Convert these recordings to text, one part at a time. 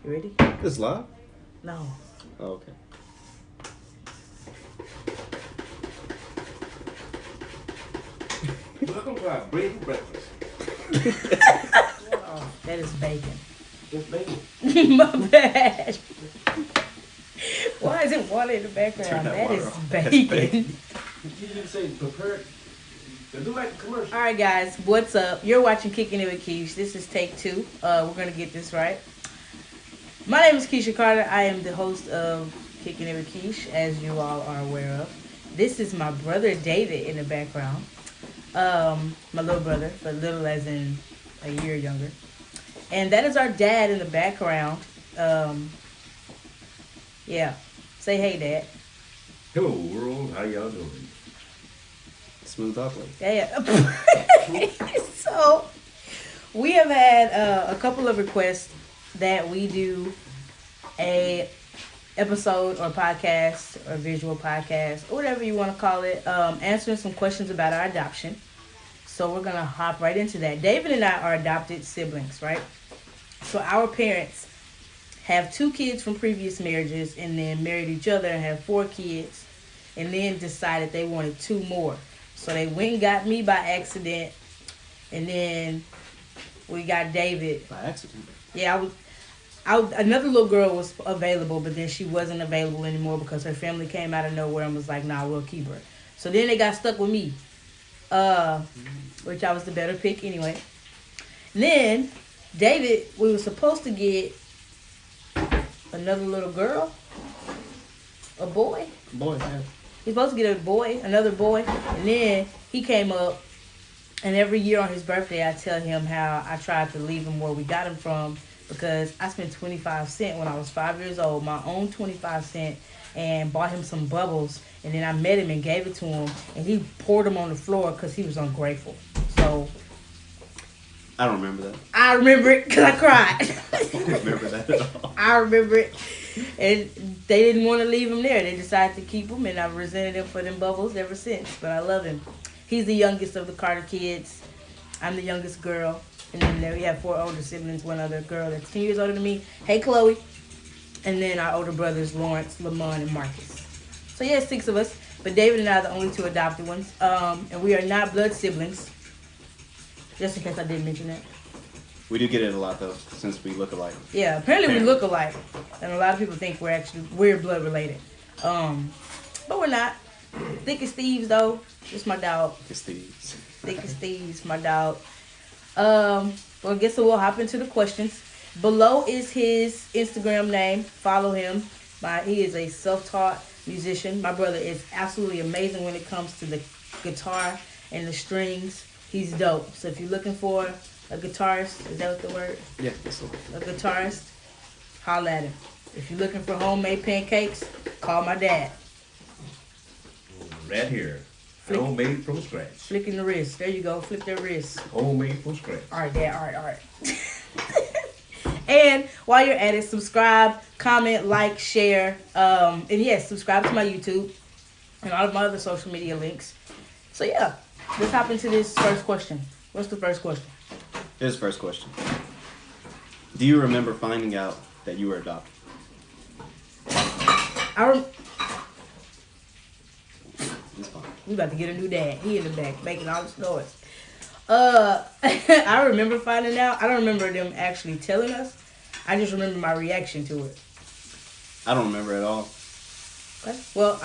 You ready? This live? No. Oh, okay. Welcome to our bread and breakfast. Oh, that is bacon. Just bacon. My bad. Why is it water in the Turn background? that That water is off. That's bacon. bacon. You need to say prepared. They do like the commercial. All right, guys, what's up? You're watching Kicking It with Kesha. This is take 2. We're gonna get this right. My name is Kesha Carter. I am the host of Kicking It with Kesha, as you all are aware of. This is my brother David in the background. My little brother, but little as in a year younger. And that is our dad in the background. Yeah. Say hey, Dad. Hello world, how y'all doing? Smooth operator. Yeah. So, we have had a couple of requests that we do a episode or podcast or visual podcast or whatever you want to call it, answering some questions about our adoption. So we're gonna hop right into that. David and I are adopted siblings, right? So our parents have 2 kids from previous marriages and then married each other and have 4 kids and then decided they wanted 2 more. So they went and got me by accident, and then we got David. By accident. Yeah, another little girl was available, but then she wasn't available anymore because her family came out of nowhere and was like, nah, we'll keep her. So then they got stuck with me, which I was the better pick anyway. And then David, we were supposed to get another little girl, a boy. Boy, yeah. He's supposed to get a boy, another boy, and then he came up, and every year on his birthday, I tell him how I tried to leave him where we got him from because I spent 25 cents when I was 5 years old, my own 25 cents, and bought him some bubbles, and then I met him and gave it to him, and he poured them on the floor because he was ungrateful. So I don't remember that. I remember it because I cried. I don't remember that at all. I remember it. And they didn't want to leave him there. They decided to keep him, and I've resented him for them bubbles ever since. But I love him. He's the youngest of the Carter kids. I'm the youngest girl. And then there we have 4 older siblings, one other girl that's 10 years older than me. Hey, Chloe. And then our older brothers, Lawrence, Lamont, and Marcus. So yeah, 6 of us. But David and I are the only 2 adopted ones. And we are not blood siblings. Just in case I didn't mention that. We do get it a lot though, since we look alike. Yeah, apparently we look alike, and a lot of people think we're blood related, but we're not. Thick as thieves though. It's my dog. It's thieves. Thick as thieves, my dog. Well, I guess we'll hop into the questions. Below is his Instagram name. Follow him. He is a self-taught musician. My brother is absolutely amazing when it comes to the guitar and the strings. He's dope. So if you're looking for a guitarist, is that what the word? Yeah, that's all. A guitarist, holla at him. If you're looking for homemade pancakes, call my dad. Right here. Homemade from scratch. Flicking the wrist. There you go. Flip their wrist. Homemade from scratch. All right, Dad. All right. And while you're at it, subscribe, comment, like, share. And yes, subscribe to my YouTube and all of my other social media links. So yeah, let's hop into this first question. What's the first question? Here's the first question. Do you remember finding out that you were adopted? It's fine. We about to get a new dad. He in the back making all this noise. I remember finding out. I don't remember them actually telling us. I just remember my reaction to it. I don't remember at all. Okay. Well,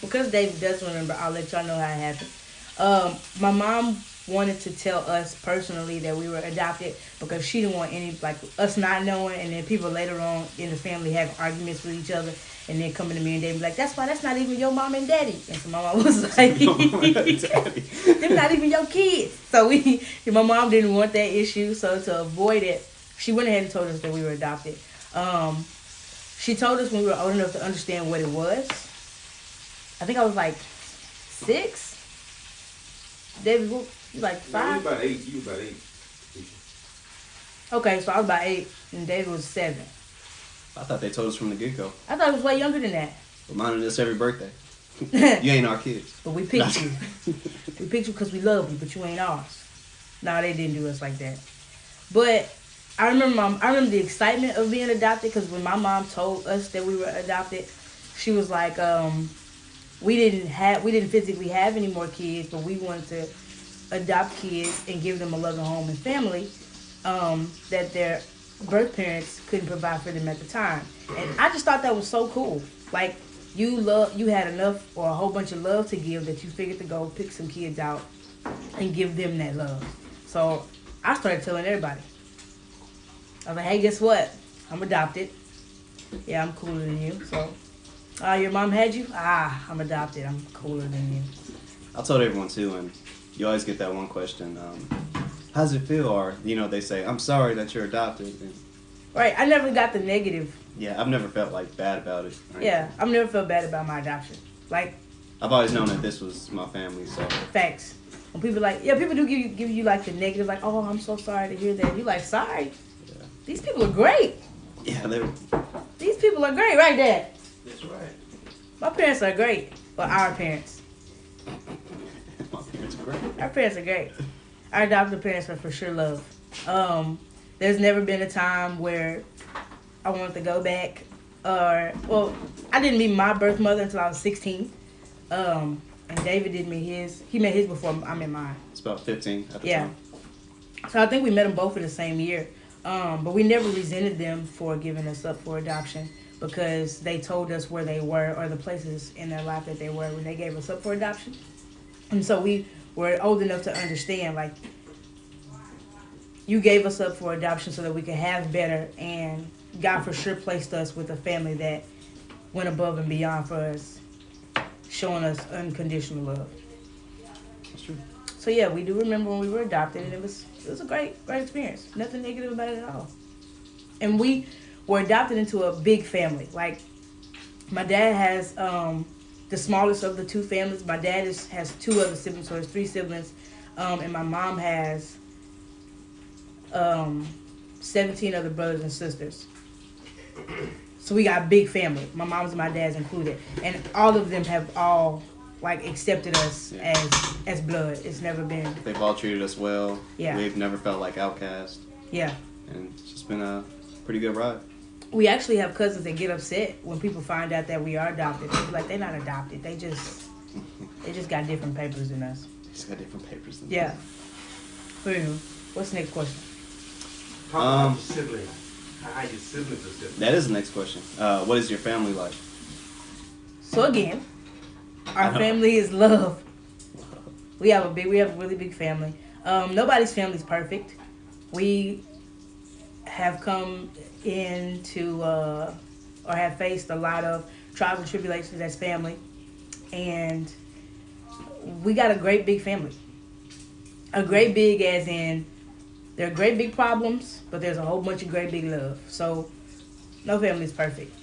because David does remember, I'll let y'all know how it happened. My mom wanted to tell us personally that we were adopted because she didn't want us not knowing, and then people later on in the family have arguments with each other, and then coming to me and they be like, that's why that's not even your mom and daddy. And so my mom was like, they're not even your kids. So my mom didn't want that issue, so to avoid it, she went ahead and told us that we were adopted. She told us when we were old enough to understand what it was. I think I was like 6. David, you like 5? No, you about 8. Okay, so I was about 8 and David was 7. I thought they told us from the get-go. I thought it was way younger than that. Reminding us every birthday. You ain't our kids. But we picked you. We picked you because we love you, but you ain't ours. No, they didn't do us like that. But I remember the excitement of being adopted because when my mom told us that we were adopted, she was like, we didn't physically have any more kids, but we wanted to adopt kids and give them a loving home and family that their birth parents couldn't provide for them at the time. And I just thought that was so cool. Like you had enough or a whole bunch of love to give that you figured to go pick some kids out and give them that love. So I started telling everybody. I was like, hey, guess what? I'm adopted. Yeah, I'm cooler than you. So, your mom had you? I'm adopted. I'm cooler than you. I told everyone too, and you always get that one question, how does it feel? Or, they say, I'm sorry that you're adopted. And, Right. I never got the negative. yeah, I've never felt like bad about it. Right? Yeah, I've never felt bad about my adoption. Like, I've always known that this was my family, so. facts. When people like, yeah, people do give you like the negative, like, oh, I'm so sorry to hear that. You like, sorry? Yeah. These people are great. Yeah, These people are great, right, Dad? That's right. My parents are great. Well, our parents. my parents are great. Our parents are great. Our adopted parents are for sure love. There's never been a time where I wanted to go back. Well, I didn't meet my birth mother until I was 16. And David did meet his. He met his before I met mine. It's about 15 at the Yeah. time. So I think we met them both in the same year. But we never resented them for giving us up for adoption because they told us where they were or the places in their life that they were when they gave us up for adoption. And so we were old enough to understand, like, you gave us up for adoption so that we could have better, and God for sure placed us with a family that went above and beyond for us, showing us unconditional love. That's true. So yeah, we do remember when we were adopted, and it was a great experience. Nothing negative about it at all. And we were adopted into a big family. Like, my dad has the smallest of the two families. My dad has two other siblings, so there's three siblings, and my mom has 17 other brothers and sisters. So we got a big family. My mom's and my dad's included, and all of them have like accepted us as blood. It's never been. They've all treated us well. Yeah. We've never felt like outcast. Yeah. And it's just been a pretty good ride. We actually have cousins that get upset when people find out that we are adopted. They're like, they're not adopted. They just got different papers than us. Just got different papers than Yeah. Anywho, what's the next question? Talk about your siblings. How your siblings are siblings. That is the next question. What is your family like? So again, our family is love. We have a really big family. Nobody's family is perfect. We have come into or have faced a lot of trials and tribulations as family, and we got a great big family. A great big as in there are great big problems, but there's a whole bunch of great big love. So no family is perfect,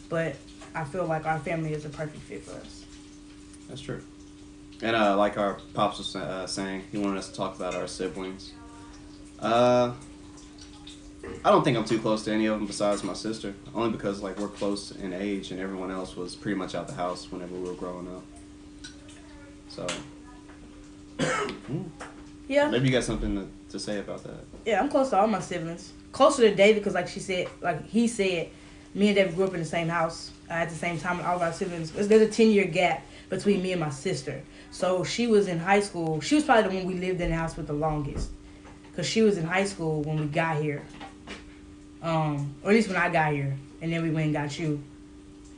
but I feel like our family is a perfect fit for us. That's true. And like our pops was saying, he wanted us to talk about our siblings. I don't think I'm too close to any of them besides my sister. Only because like we're close in age and everyone else was pretty much out the house whenever we were growing up. So, Yeah. maybe you got something to say about that. Yeah, I'm close to all my siblings. Closer to David because like he said, me and David grew up in the same house at the same time. And all of our siblings, there's a 10-year gap between me and my sister. So she was in high school. She was probably the one we lived in the house with the longest. Because she was in high school when we got here. Or at least when I got here. And then we went and got you.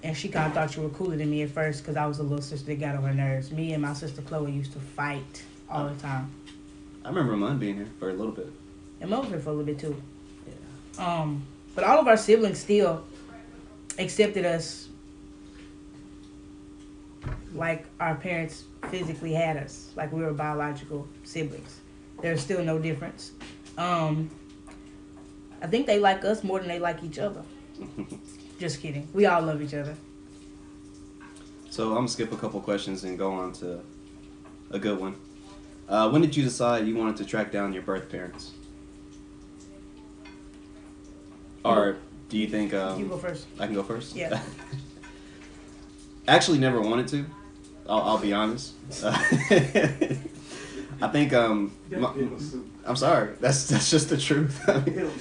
And she kind of thought you were cooler than me at first because I was the little sister that got on her nerves. Me and my sister Chloe used to fight all the time. I remember mine being here for a little bit. And Mom was here for a little bit too. Yeah. But all of our siblings still accepted us like our parents physically had us. Like we were biological siblings. There's still no difference. I think they like us more than they like each other. Just kidding. We all love each other. So I'm going to skip a couple questions and go on to a good one. When did you decide you wanted to track down your birth parents? Or do you think... You go first. I can go first? Yeah. Actually never wanted to. I'll be honest. I think I'm sorry. That's just the truth. I mean,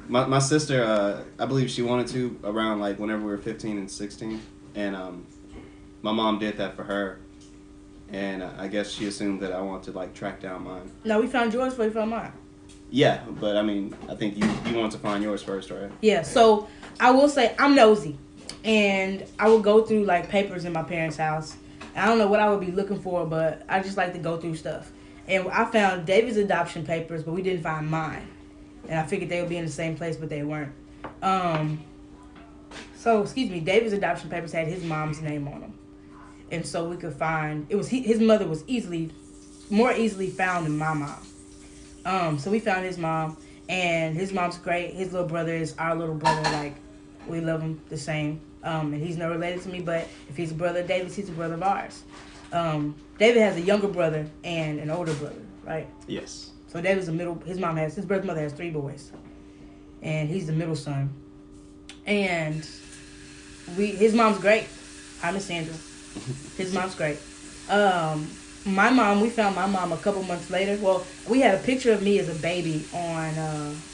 my sister, I believe she wanted to around like whenever we were 15 and 16, and my mom did that for her, and I guess she assumed that I wanted to like track down mine. No, we found yours before we found mine. Yeah, but I mean, I think you wanted to find yours first, right? Yeah. So I will say I'm nosy, and I will go through like papers in my parents' house. I don't know what I would be looking for, but I just like to go through stuff. And I found David's adoption papers, but we didn't find mine. And I figured they would be in the same place, but they weren't. David's adoption papers had his mom's name on them. And so we could find, his mother was more easily found than my mom. So we found his mom, and his mom's great. His little brother is our little brother. Like, we love him the same. And he's not related to me, but if he's a brother of David's, he's a brother of ours. David has a younger brother and an older brother, right? Yes. So David's the middle. His birth mother has 3 boys, and he's the middle son. And his mom's great. I'm Sandra. His mom's great. We found my mom a couple months later. Well, we had a picture of me as a baby on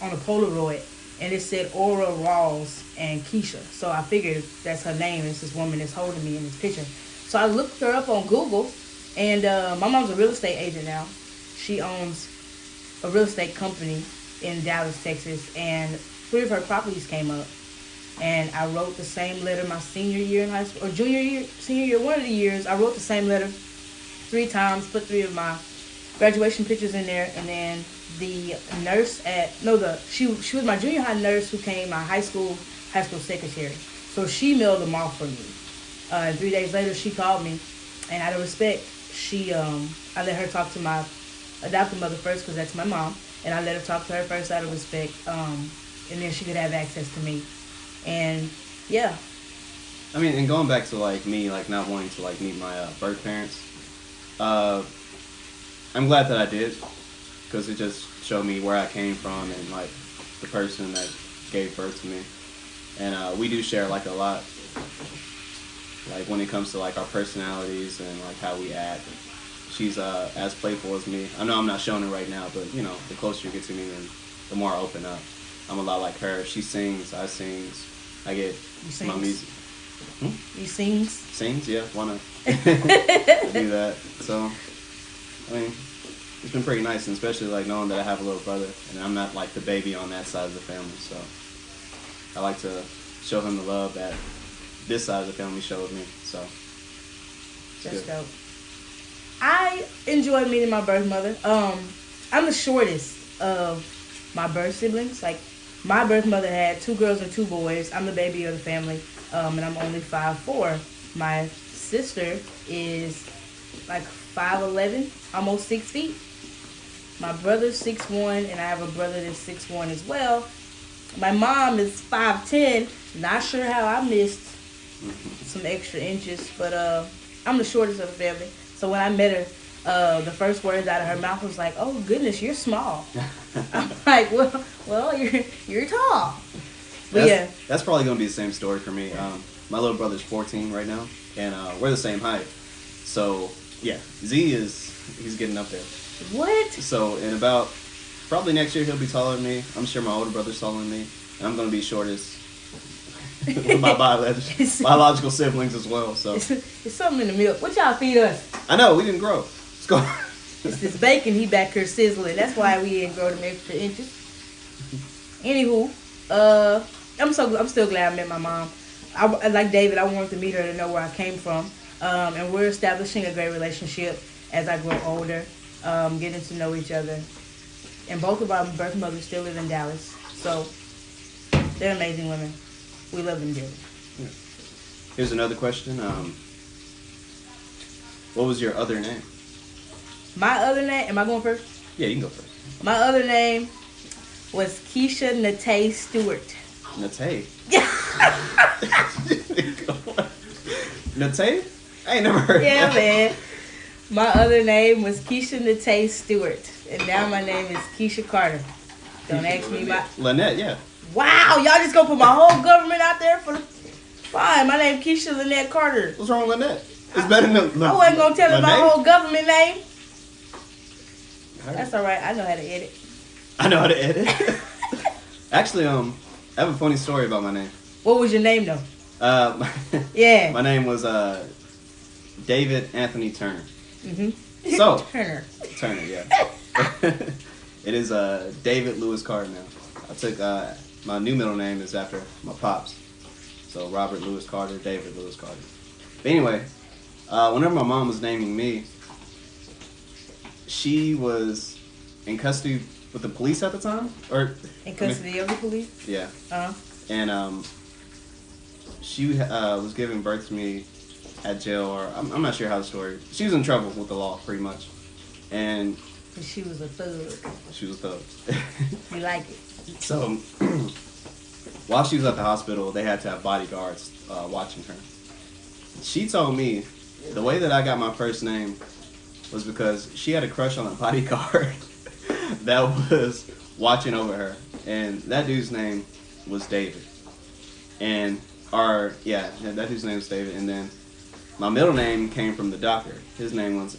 a Polaroid, and it said Aura Rawls and Kesha. So I figured that's her name. It's this woman that's holding me in this picture. So I looked her up on Google, and my mom's a real estate agent now. She owns a real estate company in Dallas, Texas, and 3 of her properties came up. And I wrote the same letter my senior year in high school, or senior year, one of the years. I wrote the same letter 3 times, put 3 of my graduation pictures in there, and then the nurse she was my junior high nurse who came my high school secretary. So she mailed them off for me. And 3 days later, she called me, and out of respect, I let her talk to my adopted mother first, because that's my mom, and I let her talk to her first out of respect, and then she could have access to me. And yeah. I mean, and going back to like me, like not wanting to like meet my birth parents, I'm glad that I did, because it just showed me where I came from and like the person that gave birth to me, and we do share like a lot, like when it comes to like our personalities and like how we act. She's as playful as me. I know I'm not showing it right now, but you know, the closer you get to me, and the more I open up. I'm a lot like her. She sings, I sings. I get my music. You sings? Sings, yeah. Wanna do that? So, I mean, it's been pretty nice, and especially like knowing that I have a little brother, and I'm not like the baby on that side of the family. So, I like to show him the love that this side of the family showed me. So, that's dope. I enjoyed meeting my birth mother. I'm the shortest of my birth siblings. Like, my birth mother had 2 girls and 2 boys. I'm the baby of the family, and I'm only 5'4". My sister is like 5'11", almost 6 feet. My brother's 6'1", and I have a brother that's 6'1" as well. My mom is 5'10". Not sure how I missed some extra inches, but I'm the shortest of the family. So when I met her, the first words out of her mouth was like, "Oh goodness, you're small." I'm like, well, you're tall. But that's probably gonna be the same story for me. My little brother's 14 right now, and we're the same height. So yeah, he's getting up there. What? So in about probably next year he'll be taller than me. I'm sure my older brother's taller than me, and I'm gonna be shortest with my biological siblings as well. So it's something in the milk. What y'all feed us? I know we didn't grow. Let's go. It's this bacon he back here sizzling. That's why we didn't grow them extra inches. Anywho, I'm still glad I met my mom. Like David, I wanted to meet her to know where I came from. And we're establishing a great relationship as I grow older, getting to know each other. And both of our birth mothers still live in Dallas. So they're amazing women. We love them dearly. Yeah. Here's another question. What was your other name? My other name? Am I going first? Yeah, you can go first. My other name was Kesha Natay Stewart. Natay? Natay? I ain't never heard Yeah, that. man. My other name was Kesha Natay Stewart. And now my name is Kesha Carter. Don't ask me my... Lynette, yeah. Wow, y'all just gonna put my whole government out there for the... Fine, my name Kesha Lynette Carter. What's wrong with Lynette? It's better than... I wasn't gonna tell her my whole government name. heard. That's all right. I know how to edit. I know how to edit. Actually, I have a funny story about my name. What was your name though? Yeah. My name was David Anthony Turner. Mm-hmm. So Turner, yeah. It is David Lewis Carter now. I took my new middle name is after my pops. So Robert Lewis Carter, David Lewis Carter. But anyway, whenever my mom was naming me, she was in custody with the police at the time, or in custody of the police. Yeah. Uh-huh. And she was giving birth to me at jail, or I'm not sure how the story. She was in trouble with the law, pretty much, and she was a thug. She was a thug. You like it? So while she was at the hospital, they had to have bodyguards watching her. She told me the way that I got my first name was because she had a crush on a bodyguard that was watching over her, and that dude's name was David. And that dude's name was David. And then my middle name came from the doctor. His name was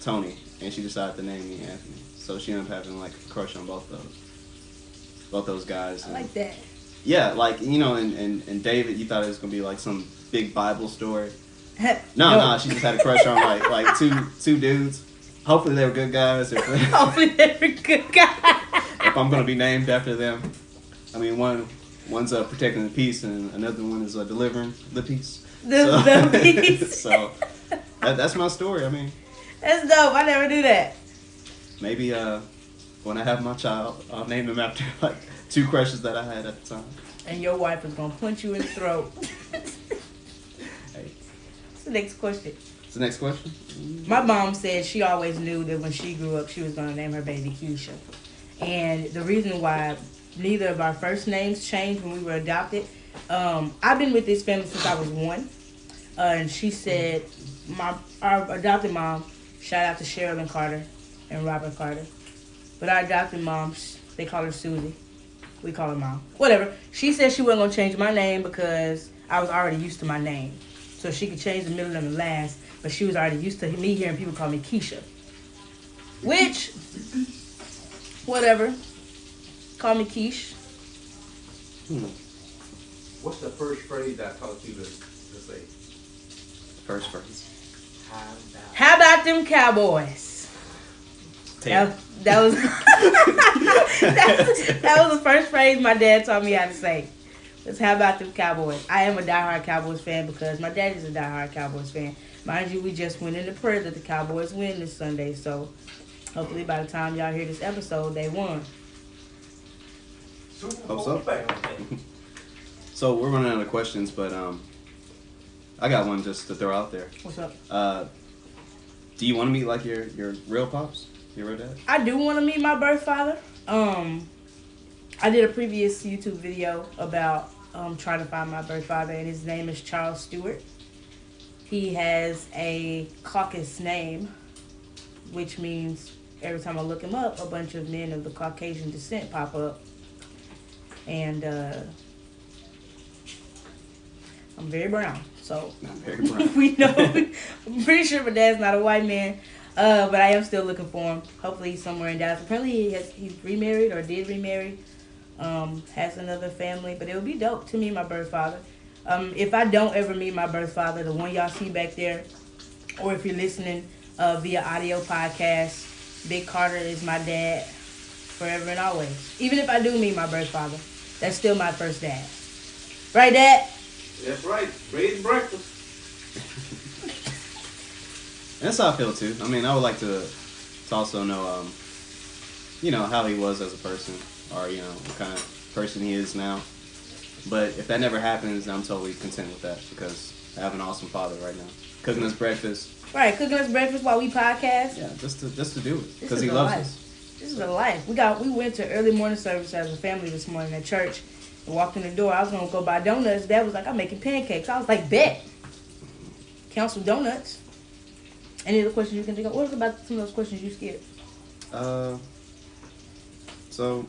Tony, and she decided to name me Anthony. So she ended up having like a crush on both those guys. I like that. Yeah, like, you know, and David, you thought it was gonna be like some big Bible story. No, she just had a crush on like two dudes. Hopefully they were good guys. Hopefully they were good guys. If I'm gonna be named after them, I mean one's protecting the peace and another one is delivering the peace. The peace. So that's my story. I mean, that's dope. I never knew that. Maybe when I have my child, I'll name him after like two crushes that I had at the time. And your wife is gonna punch you in the throat. Hey. What's the next question? What's the next question? My mom said she always knew that when she grew up, she was gonna name her baby Kesha. And the reason why neither of our first names changed when we were adopted, I've been with this family since I was 1. And she said, our adopted mom, shout out to Sherilyn Carter and Robert Carter. But our adopted mom, they call her Susie. We call her Mom. Whatever. She said she wasn't going to change my name because I was already used to my name. So she could change the middle and the last, but she was already used to me hearing people call me Kesha. Which, whatever. Call me Keish. What's the first phrase I taught you to say? First phrase. How about them Cowboys? That was that was the first phrase my dad taught me how to say. Was how about them Cowboys? I am a diehard Cowboys fan because my dad is a diehard Cowboys fan. Mind you, we just went into prayer that the Cowboys win this Sunday, so hopefully by the time y'all hear this episode, they won. Hope so. So we're running out of questions, but I got one just to throw out there. What's up? Do you want to meet like your real pops? Your real dad? I do want to meet my birth father. I did a previous YouTube video about trying to find my birth father, and his name is Charles Stewart. He has a caucus name, which means every time I look him up, a bunch of men of the Caucasian descent pop up. And I'm very brown, so very brown. we know. I'm pretty sure my dad's not a white man, but I am still looking for him. Hopefully he's somewhere in Dallas. Apparently he's remarried or did remarry, has another family. But it would be dope to meet my birth father. If I don't ever meet my birth father, the one y'all see back there, or if you're listening via audio podcast, Big Carter is my dad forever and always. Even if I do meet my birth father, that's still my first dad. Right, Dad? That's right. Raised breakfast. That's how I feel too. I mean, I would like to also know, how he was as a person, or what kind of person he is now. But if that never happens, I'm totally content with that because I have an awesome father right now, cooking us breakfast. Right, cooking us breakfast while we podcast. Yeah, just to do it because he loves us. This is a life. We went to early morning service as a family this morning at church. And walked in the door. I was gonna go buy donuts. Dad was like, "I'm making pancakes." I was like, "Bet." Council donuts. Any other questions you can think of? What about some of those questions you skipped? So.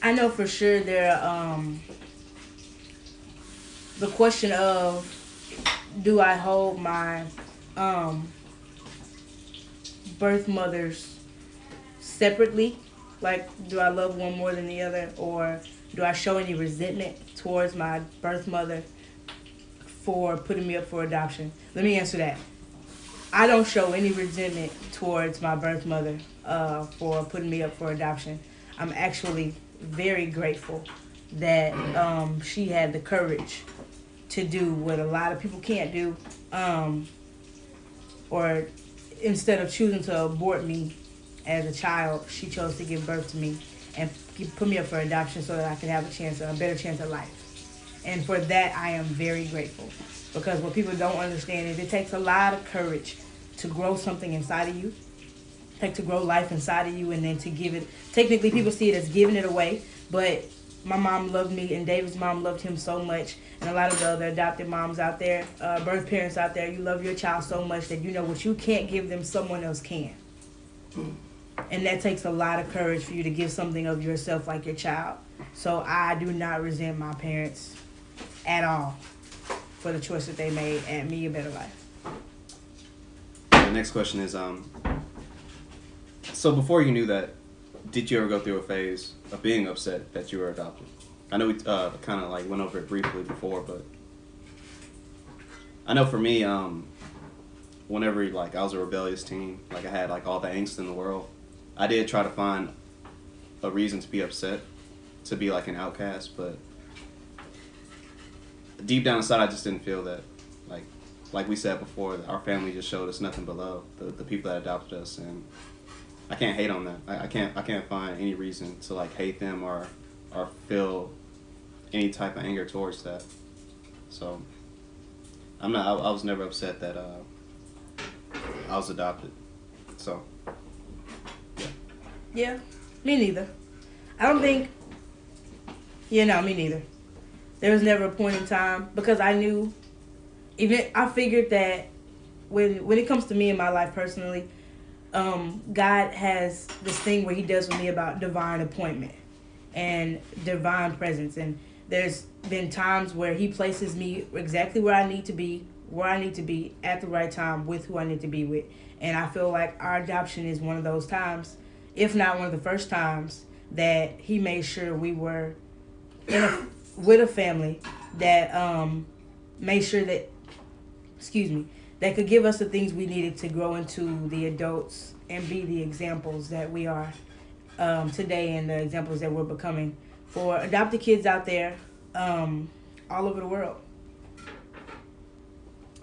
I know for sure there are the question of do I hold my um, birth mothers separately? Like, do I love one more than the other, or do I show any resentment towards my birth mother for putting me up for adoption? Let me answer that. I don't show any resentment towards my birth mother for putting me up for adoption. I'm actually very grateful that she had the courage to do what a lot of people can't do, or instead of choosing to abort me as a child, she chose to give birth to me and put me up for adoption so that I could have a better chance at life. And for that, I am very grateful. Because what people don't understand is it takes a lot of courage to grow something inside of you, like to grow life inside of you, and then to give it. Technically, people see it as giving it away, but my mom loved me, and David's mom loved him so much, and a lot of the other adopted moms out there, birth parents out there, you love your child so much that you know what you can't give them, someone else can. And that takes a lot of courage for you to give something of yourself like your child. So I do not resent my parents at all for the choice that they made and me a better life. The next question is, so before you knew that, did you ever go through a phase of being upset that you were adopted? I know we kind of like went over it briefly before, but I know for me, whenever like I was a rebellious teen, like I had like all the angst in the world, I did try to find a reason to be upset, to be like an outcast, but deep down inside, I just didn't feel that. Like we said before, our family just showed us nothing but love. The people that adopted us, and I can't hate on that. I can't find any reason to like hate them or feel any type of anger towards that. So I'm not. I was never upset that I was adopted. So yeah, me neither. I don't think. Yeah, no, me neither. There was never a point in time because I knew. Even I figured that when it comes to me in my life personally, God has this thing where He does with me about divine appointment and divine presence, and there's been times where He places me exactly where I need to be at the right time with who I need to be with, and I feel like our adoption is one of those times, if not one of the first times, that He made sure we were with a family that made sure that. That could give us the things we needed to grow into the adults and be the examples that we are today and the examples that we're becoming for adopted kids out there all over the world.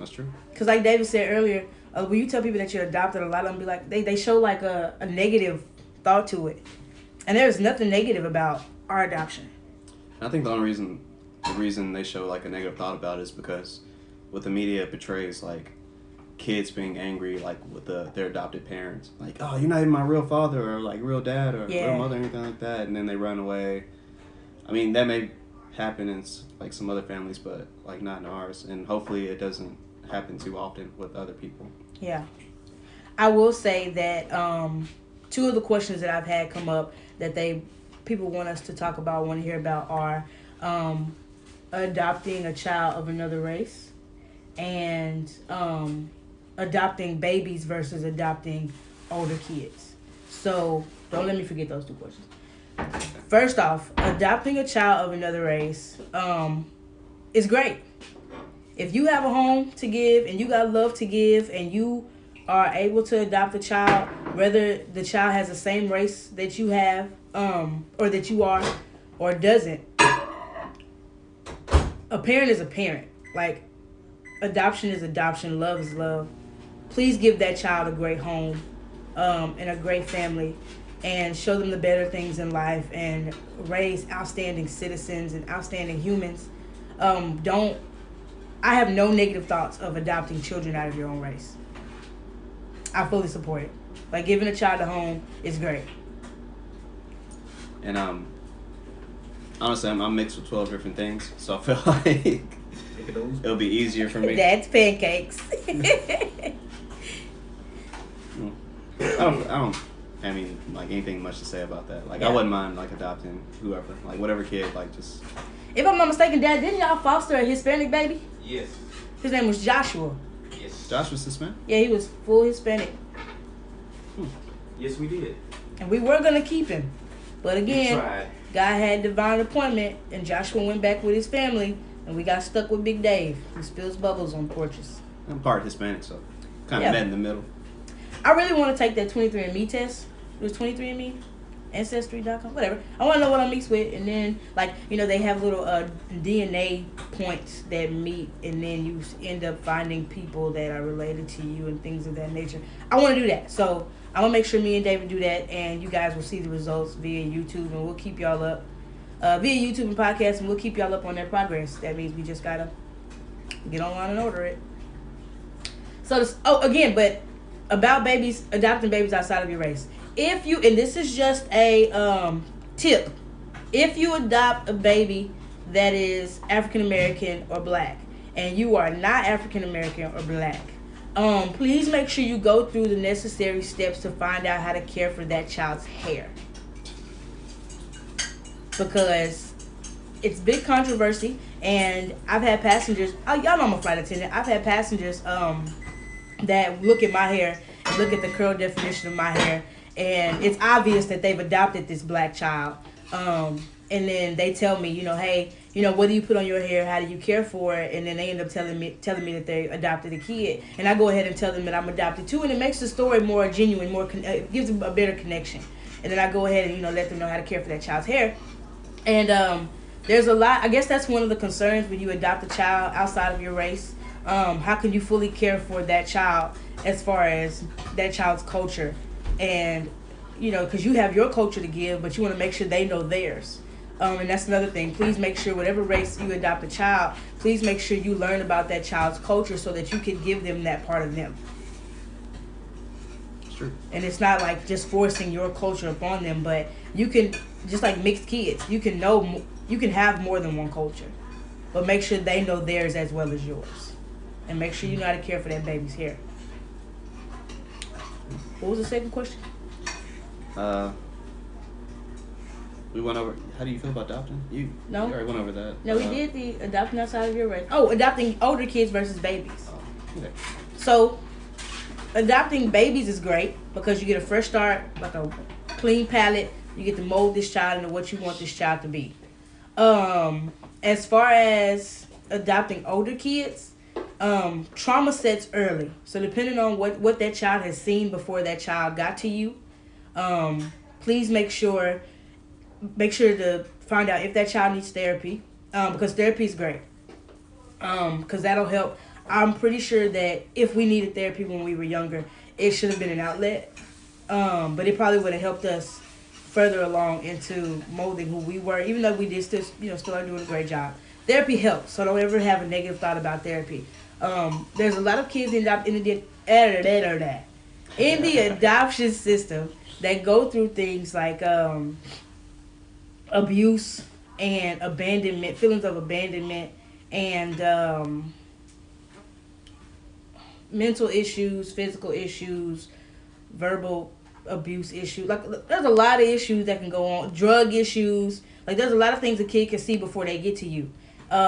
that's true. Because like David said earlier, when you tell people that you're adopted, a lot of them be like, they show like a negative thought to it. And there's nothing negative about our adoption. I think the reason they show like a negative thought about it is because what the media portrays like kids being angry like with their adopted parents, like, oh, you're not even my real father or like real dad or real mother or anything like that, and then they run away. I mean, that may happen in like some other families, but like not in ours, and hopefully it doesn't happen too often with other people. Yeah, I will say that two of the questions that I've had come up that people want us to talk about, want to hear about, are adopting a child of another race and adopting babies versus adopting older kids. So don't let me forget those two questions. First off, adopting a child of another race is great. If you have a home to give and you got love to give and you are able to adopt a child, whether the child has the same race that you have or that you are or doesn't, a parent is a parent. Like, adoption is adoption, love is love. Please give that child a great home and a great family and show them the better things in life and raise outstanding citizens and outstanding humans. I have no negative thoughts of adopting children out of your own race. I fully support it. Like, giving a child a home is great. And honestly, I'm mixed with 12 different things, so I feel like it'll be easier for me. That's pancakes. I don't like anything much to say about that. Like, yeah. I wouldn't mind like adopting whoever, like whatever kid, like just. If I'm not mistaken, Dad, didn't y'all foster a Hispanic baby? Yes. His name was Joshua. Yes. Josh was Hispanic? Yeah, he was full Hispanic. Yes, we did. And we were going to keep him. But We again, tried. God had divine appointment, and Joshua went back with his family, and we got stuck with Big Dave, who spills bubbles on porches. I'm part Hispanic, so kind Yeah. of met in the middle. I really want to take that 23andMe test. It was 23andMe? Ancestry.com? Whatever. I want to know what I'm mixed with, and then, like, you know, they have little DNA points that meet, and then you end up finding people that are related to you and things of that nature. I want to do that. So I'm going to make sure me and David do that, and you guys will see the results via YouTube, and we'll keep y'all up. Via YouTube and podcast, and we'll keep y'all up on their progress. That means we just got to get online and order it. So, again, but about babies, adopting babies outside of your race. If you, and this is just a tip, if you adopt a baby that is African American or black, and you are not African American or black, please make sure you go through the necessary steps to find out how to care for that child's hair. Because it's big controversy, and I've had passengers, y'all know I'm a flight attendant, I've had passengers that look at my hair and look at the curl definition of my hair, and it's obvious that they've adopted this black child. And then they tell me, you know, hey, you know, what do you put on your hair? How do you care for it? And then they end up telling me that they adopted a kid, and I go ahead and tell them that I'm adopted too, and it makes the story more genuine, it gives them a better connection. And then I go ahead and, you know, let them know how to care for that child's hair. And there's a lot. I guess that's one of the concerns when you adopt a child outside of your race. How can you fully care for that child as far as that child's culture? And, you know, because you have your culture to give, but you want to make sure they know theirs. And that's another thing. Please make sure whatever race you adopt a child, please make sure you learn about that child's culture so that you can give them that part of them. It's true. And it's not like just forcing your culture upon them, but you can, just like mixed kids, you can have more than one culture, but make sure they know theirs as well as yours. And make sure you know how to care for that baby's hair. What was the second question? We went over. How do you feel about adopting? You already went over that. No, we did the adopting outside of your race. Oh, adopting older kids versus babies. Okay. So, adopting babies is great because you get a fresh start, like a clean palette. You get to mold this child into what you want this child to be. As far as adopting older kids, trauma sets early. So depending on what that child has seen before that child got to you, please make sure to find out if that child needs therapy, because therapy is great, because that'll help. I'm pretty sure that if we needed therapy when we were younger, it should have been an outlet, but it probably would have helped us further along into molding who we were, even though we did still are doing a great job. Therapy helps, so don't ever have a negative thought about therapy. There's a lot of kids in the adoption system that go through things like abuse and abandonment, feelings of abandonment, and mental issues, physical issues, verbal abuse issues. Like, there's a lot of issues that can go on. Drug issues. Like, there's a lot of things a kid can see before they get to you.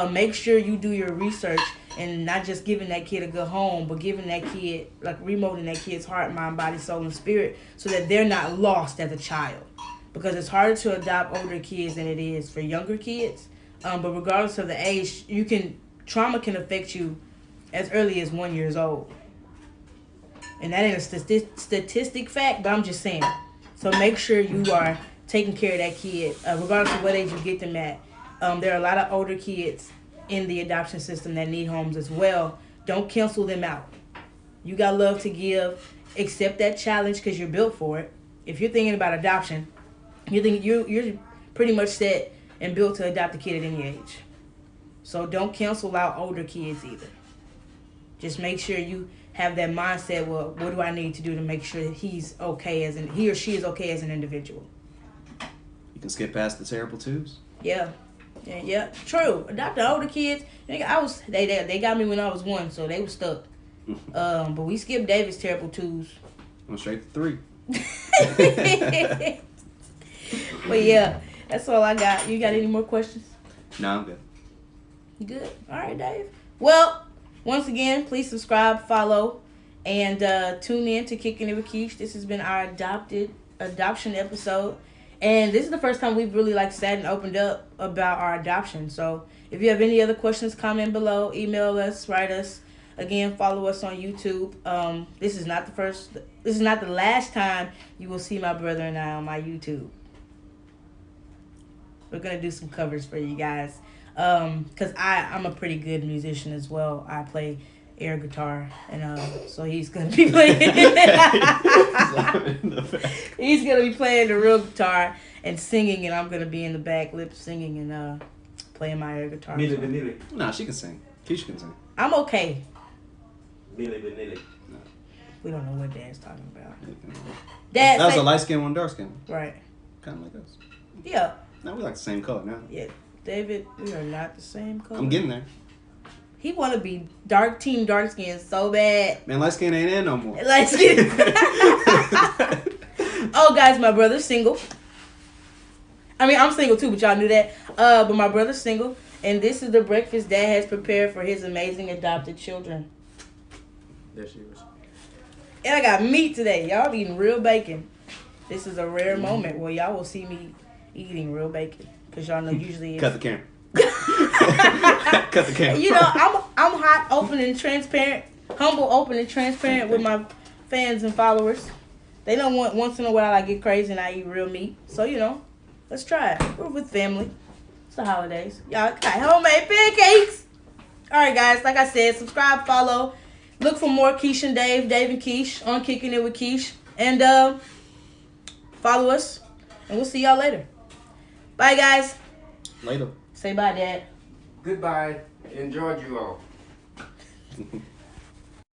Make sure you do your research and not just giving that kid a good home, but giving that kid, like, remolding that kid's heart, mind, body, soul, and spirit so that they're not lost as a child. Because it's harder to adopt older kids than it is for younger kids. But regardless of the age, trauma can affect you as early as 1 year old. And that ain't a statistic fact, but I'm just saying. So make sure you are taking care of that kid, regardless of what age you get them at. There are a lot of older kids in the adoption system that need homes as well. Don't cancel them out. You got love to give. Accept that challenge because you're built for it. If you're thinking about adoption, you're pretty much set and built to adopt a kid at any age. So don't cancel out older kids either. Just make sure you have that mindset. Well, what do I need to do to make sure that he or she is okay as an individual? You can skip past the terrible twos. Yeah, true. Adopt the older kids. They got me when I was 1, so they were stuck. But we skipped David's terrible twos. Went straight to 3. But yeah, that's all I got. You got any more questions? No, I'm good. You good? All right, Dave. Well, once again, please subscribe, follow, and tune in to Kicking It with Keish. This has been our adoption episode. And this is the first time we've really sat and opened up about our adoption. So if you have any other questions, comment below, email us, write us. Again, follow us on YouTube. This is not the last time you will see my brother and I on my YouTube. We're gonna do some covers for you guys. Cause I'm a pretty good musician as well. I play air guitar, and so he's gonna be playing. He's gonna be playing the real guitar and singing, and I'm gonna be in the back lip singing and playing my air guitar. Milli Vanilli. Nah, she can sing. Keisha can sing. I'm okay. Milli Vanilli. No. We don't know what Dad's talking about. Dad, that was a light skin one, dark skin. Right. Kind of like us. Yeah. Now we like the same color now. Yeah, David, we are not the same color. I'm getting there. He want to be team dark skin so bad. Man, light skin ain't in no more. Light skin. Oh, guys, my brother's single. I mean, I'm single too, but y'all knew that. But my brother's single, and this is the breakfast Dad has prepared for his amazing adopted children. There she was. And I got meat today. Y'all eating real bacon. This is a rare moment where y'all will see me eating real bacon, because y'all know usually it's... Cut the camera. Cut the camera. You know, I'm hot, open, and transparent. Humble, open, and transparent with my fans and followers. They know once in a while I get crazy and I eat real meat. So, you know, let's try it. We're with family. It's the holidays. Y'all got homemade pancakes. All right, guys. Like I said, subscribe, follow. Look for more Keish and Dave and Keish on Kicking It with Keish. And follow us. And we'll see y'all later. Bye, guys. Later. Say bye, Dad. Goodbye. Enjoyed you all.